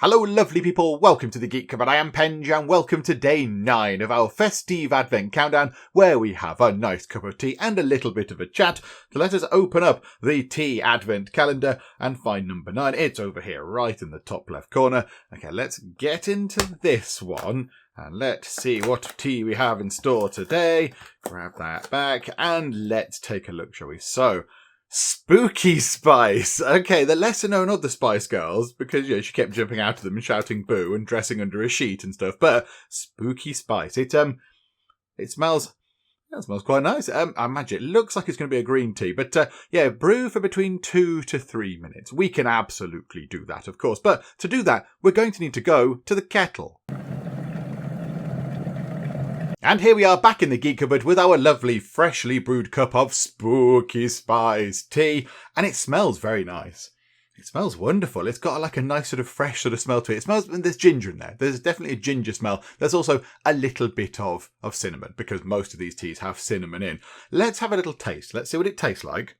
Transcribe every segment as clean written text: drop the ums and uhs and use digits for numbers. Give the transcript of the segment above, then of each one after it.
Hello lovely people, welcome to the Geek Cupboard. I am Penge and welcome to day 9 of our Fes-tea-ve Advent Countdown, where we have a nice cup of tea and a little bit of a chat to let us open up the tea advent calendar and find number 9. It's over here right in the top left corner. Okay, let's get into this one and let's see what tea we have in store today. Grab that back and let's take a look, shall we? So, Spooky Spice. Okay, the lesser known of the Spice Girls, because she kept jumping out of them and shouting boo and dressing under a sheet and stuff. But Spooky Spice, it smells quite nice. I imagine it looks like it's going to be a green tea, but brew for between 2 to 3 minutes. We can absolutely do that, of course. But to do that, we're going to need to go to the kettle. And here we are back in the Geek Cupboard with our lovely freshly brewed cup of Spooky Spice tea. And it smells very nice. It smells wonderful. It's got like a nice sort of fresh sort of smell to it. It smells, and there's ginger in there. There's definitely a ginger smell. There's also a little bit of cinnamon, because most of these teas have cinnamon in. Let's have a little taste. Let's see what it tastes like.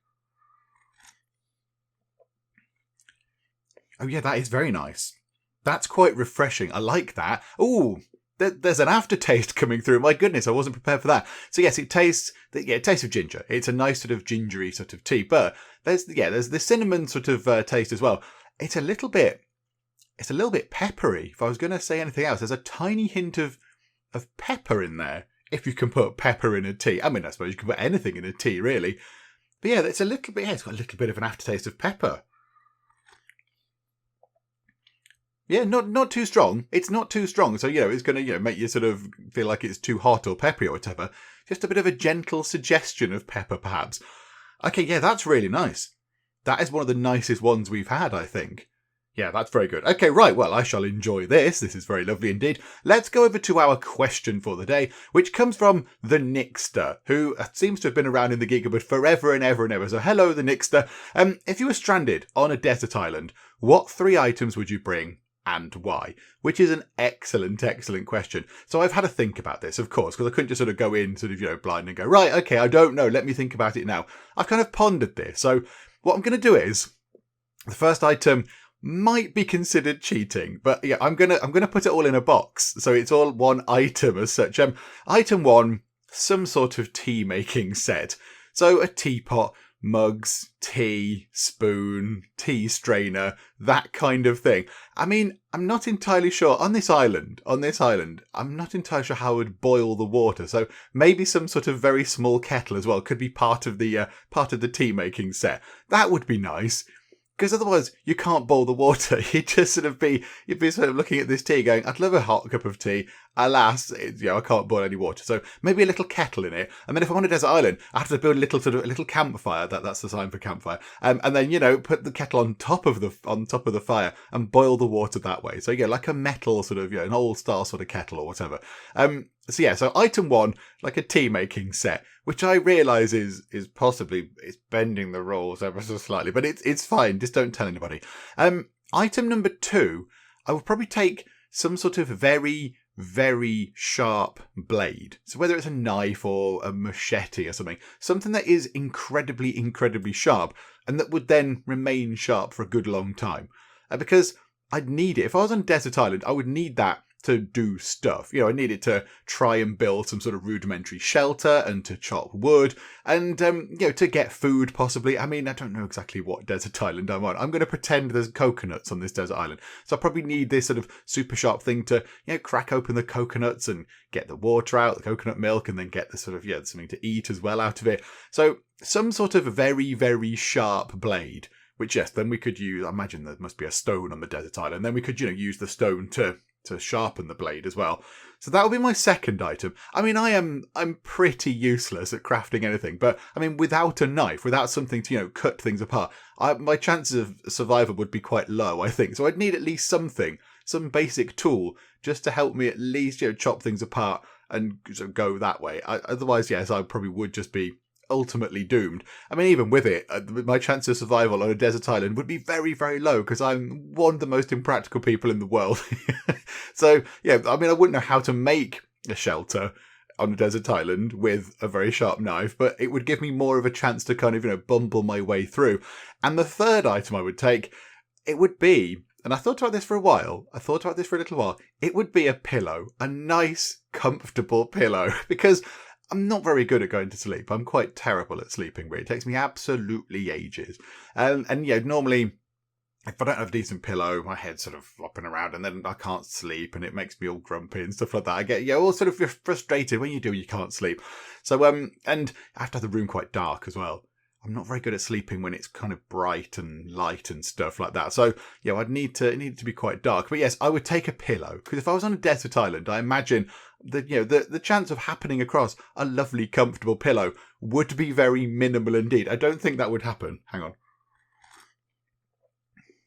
Oh yeah, that is very nice. That's quite refreshing. I like that. Ooh. There's an aftertaste coming through. My goodness, I wasn't prepared for that. So yes, it tastes of ginger. It's a nice sort of gingery sort of tea, but there's the cinnamon sort of taste as well. It's a little bit peppery. If I was going to say anything else, there's a tiny hint of pepper in there. If you can put pepper in a tea, I mean, I suppose you can put anything in a tea, really. But yeah, it's a little bit. Yeah, it's got a little bit of an aftertaste of pepper. Yeah, not too strong. It's not too strong. So, it's going to, make you sort of feel like it's too hot or peppery or whatever. Just a bit of a gentle suggestion of pepper, perhaps. Okay, yeah, that's really nice. That is one of the nicest ones we've had, I think. Yeah, that's very good. Okay, right, well, I shall enjoy this. This is very lovely indeed. Let's go over to our question for the day, which comes from the Nixter, who seems to have been around in the Geek Cupboard forever and ever and ever. So, hello, the Nixter. If you were stranded on a desert island, what 3 items would you bring? And why? Which is an excellent question. So I've had a think about this, of course, because I couldn't just sort of go in blind and go, right, okay, I don't know, let me think about it now. I've kind of pondered this. So what I'm going to do is, the first item might be considered cheating, but yeah, I'm going to put it all in a box. So it's all one item as such. Item 1, some sort of tea making set. So a teapot, mugs, tea, spoon, tea strainer, that kind of thing. I mean, I'm not entirely sure on this island, I'm not entirely sure how I would boil the water. So maybe some sort of very small kettle as well could be part of the tea making set. That would be nice. Because otherwise, you can't boil the water. You'd be sort of looking at this tea going, I'd love a hot cup of tea. Alas, I can't boil any water. So maybe a little kettle in it. And then if I'm on a desert island, I have to build a little campfire. That's the sign for campfire. And then, put the kettle on top of the fire and boil the water that way. So like a metal sort of, an old style sort of kettle or whatever. So item 1, like a tea making set, which I realise is possibly it's bending the rules ever so slightly, but it's fine. Just don't tell anybody. Item number 2, I would probably take some sort of very, very sharp blade. So whether it's a knife or a machete or something that is incredibly, incredibly sharp and that would then remain sharp for a good long time. Because I'd need it. If I was on a desert island, I would need that to do stuff. I needed to try and build some sort of rudimentary shelter and to chop wood and, to get food possibly. I mean, I don't know exactly what desert island I'm on. I'm going to pretend there's coconuts on this desert island. So I probably need this sort of super sharp thing to, crack open the coconuts and get the water out, the coconut milk, and then get the sort of, something to eat as well out of it. So some sort of very, very sharp blade, which yes, then we could use, I imagine there must be a stone on the desert island. Then we could, use the stone to sharpen the blade as well. So that will be my second item. I mean, I'm pretty useless at crafting anything, but I mean, without a knife, without something to, cut things apart, my chances of survival would be quite low, I think. So I'd need at least something, some basic tool, just to help me at least, chop things apart and sort of go that way. Otherwise, yes, I probably would just be ultimately doomed. I mean, even with it, my chance of survival on a desert island would be very, very low because I'm one of the most impractical people in the world. So, yeah, I mean, I wouldn't know how to make a shelter on a desert island with a very sharp knife, but it would give me more of a chance to kind of, bumble my way through. And the third item I would take, it would be and I thought about this for a while, I thought about this for a little while, it would be a pillow, a nice, comfortable pillow, because I'm not very good at going to sleep. I'm quite terrible at sleeping, but it takes me absolutely ages. And yeah, normally, if I don't have a decent pillow, my head's sort of flopping around and then I can't sleep and it makes me all grumpy and stuff like that. I get, all sort of frustrated when you can't sleep. So, and I have to have the room quite dark as well. I'm not very good at sleeping when it's kind of bright and light and stuff like that. So, I'd need it to be quite dark. But yes, I would take a pillow, because if I was on a desert island, I imagine that, the chance of happening across a lovely, comfortable pillow would be very minimal indeed. I don't think that would happen. Hang on.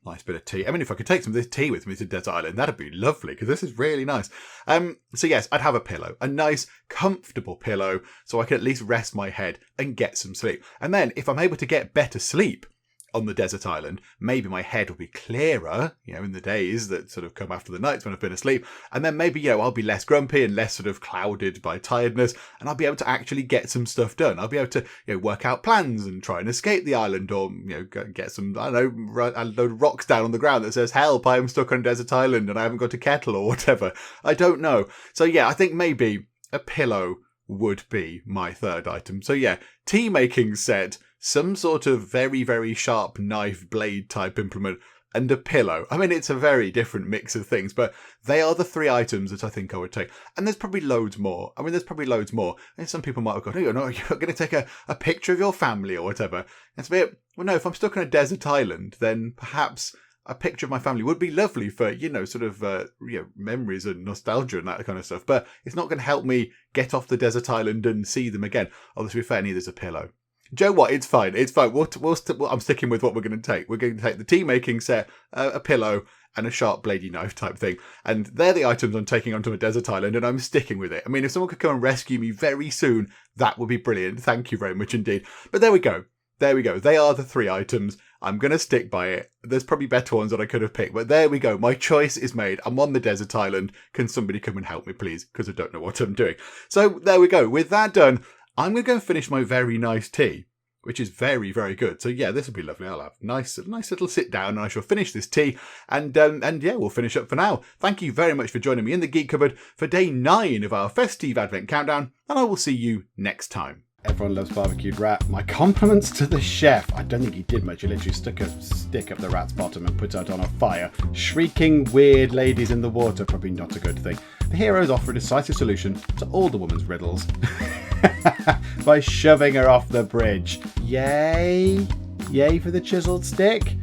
Nice bit of tea. I mean, if I could take some of this tea with me to Desert Island, that'd be lovely, because this is really nice. So yes, I'd have a pillow, a nice, comfortable pillow, so I can at least rest my head and get some sleep. And then, if I'm able to get better sleep on the desert island, maybe my head will be clearer, in the days that sort of come after the nights when I've been asleep. And then maybe, I'll be less grumpy and less sort of clouded by tiredness, and I'll be able to actually get some stuff done. I'll be able to, work out plans and try and escape the island, or, get some, I don't know, a load of rocks down on the ground that says, "Help, I am stuck on a desert island and I haven't got a kettle," or whatever. I don't know. So yeah, I think maybe a pillow would be my third item. So yeah, tea making set, some sort of very, very sharp knife blade type implement, and a pillow. I mean, it's a very different mix of things, but they are the three items that I think I would take. And there's probably loads more. And some people might have gone, "Oh, you're going to take a picture of your family or whatever." It's a bit, well, no, if I'm stuck on a desert island, then perhaps a picture of my family would be lovely for, memories and nostalgia and that kind of stuff. But it's not going to help me get off the desert island and see them again. Although, to be fair, neither's a pillow. Do you know what? It's fine. I'm sticking with what we're going to take. We're going to take the tea making set, a pillow, and a sharp bladey knife type thing. And they're the items I'm taking onto a desert island, and I'm sticking with it. I mean, if someone could come and rescue me very soon, that would be brilliant. Thank you very much indeed. But there we go. They are the three items. I'm going to stick by it. There's probably better ones that I could have picked, but there we go. My choice is made. I'm on the desert island. Can somebody come and help me, please? Because I don't know what I'm doing. So there we go. With that done, I'm going to go and finish my very nice tea, which is very, very good. So yeah, this will be lovely. I'll have a nice little sit down, and I shall finish this tea. And yeah, we'll finish up for now. Thank you very much for joining me in the Geek Cupboard for day 9 of our Fes-tea-ve Advent Countdown, and I will see you next time. Everyone loves barbecued rat. My compliments to the chef. I don't think he did much. He literally stuck a stick up the rat's bottom and put it on a fire. Shrieking weird ladies in the water, probably not a good thing. The heroes offer a decisive solution to all the woman's riddles by shoving her off the bridge. Yay! Yay for the chiseled stick.